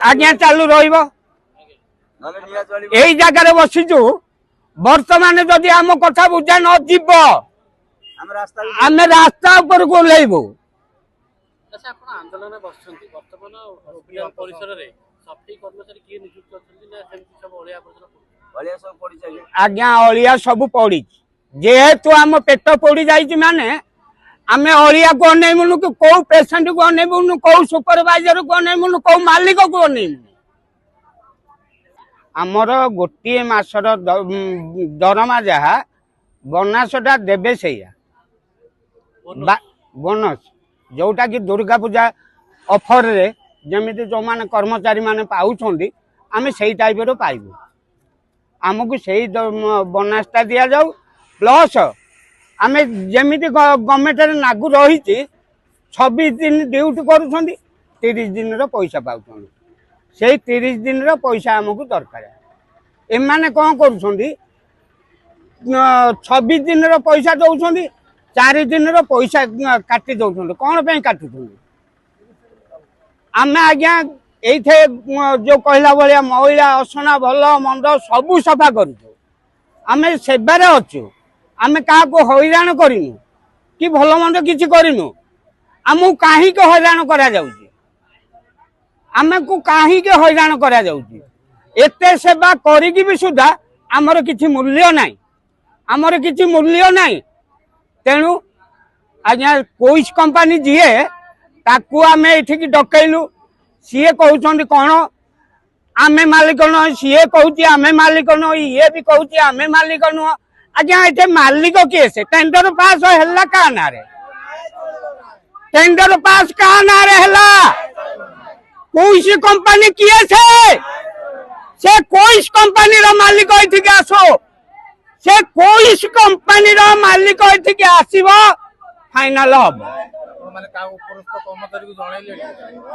आज्ञा चालू रही जगार बसीचु बर्तमान जदि आम कथा बुझा न जीव आम रास्ता ऊपर को ओह्लैबू। आज्ञा अलिया सब पड़ी जेहेतु आम पेट पोड़ी जाइए माने आम अलिया को अनेबुनु कि कौ पेसेंट को अनेबुनु कौ सुपरवाइजर को अनेबुनु कौ मालिक को अनेबुनु। आमर गोटे मासर दरमा जहा बोनसटा देवे से बोनस जोटा कि दुर्गा पूजा ऑफर रे जमिति जो माने कर्मचारी माने पाउछंदी आमे सेही टाइप रो पाइबू। आमको सेही बोनसटा दिया जाऊ प्लस आमे जमिति गवर्नमेंट रे लागू रही 26 दिन ड्यूटी करूछंदी 30 दिन रो पैसा पाउछंदी से 30 दिन रो पैसा आमको दरकार। एमाने कौन करूछंदी 26 दिन रो पैसा दउछंदी 4 दिन रो पैसा काटी दउछंदी कौन पे काटुछंदी। आमे आज्ञा एइथे जो कहला बलिया महिला असना भल मंद सबू सफा करूछु आमे सेबारे अछु। आमे का को हैरान करिनु कि भल मंद किछि करिनु आमु काहे को हैरान करा जाउची आमे को काहे के हैरान करा जाउची। एते सेवा करिकि भी सुधा आमर किछि मूल्य नाही आमर किछि मूल्य नाही। तेणु आज्ञा कोइस कंपनी जीए ताकू आमे एठिक डकैलु सीए कहउछंदी कोन आमे मालिक न सीए कहउची आमे मालिक न ये भी कहउची आमे मालिक न। आज्ञा एठे मालिक किए से टेंडर पास हैला का ना रे टेंडर पास का ना रे हैला कोइस कंपनी किए से कोइस कंपनी रो मालिक एठिक आसो से कोइस कंपनी रो मालिक एठिक आसीबो फाइनल हम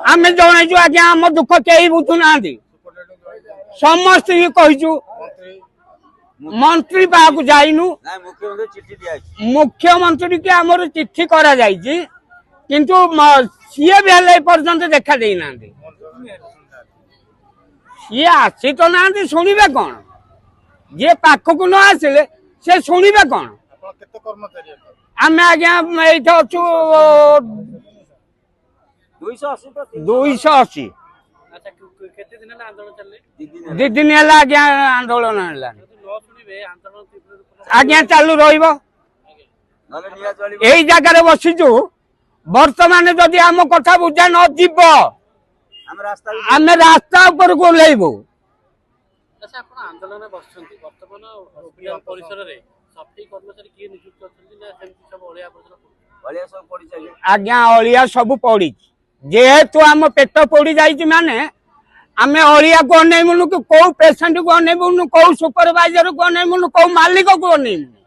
आमे जणैछु। आज्ञा हम दुख केही बुझु नांदी समस्त ही कहिछु मंत्री पाक जाइनु मुख्यमंत्री के आमर चिट्ठी करा जाइछि किंतु सीए भी हले पर्यंत देखा देई नांदी सीए आसी तो नांदी सुनिबे कोन जे पाखकु न आसिले से सुनिबे कोन। आमे आज्ञा एइठ अछु 280 दी दिन है आज्ञा आंदोलन है आज्ञा चालू रही जगार बसीचु बर्तमान जदि आम कथा बुझा न जीव आम रास्ता ऊपर को ओह्लैबू। आज्ञा अलिया सब पड़ी जेहेतु आम पेट पोड़ी जाइए माने आम अलिया को अनेबुनु कि कौ पेसेंट को अनेबुनु कौ सुपरवाइजर को अनेबुनु कौ मालिक को अनेबुनु।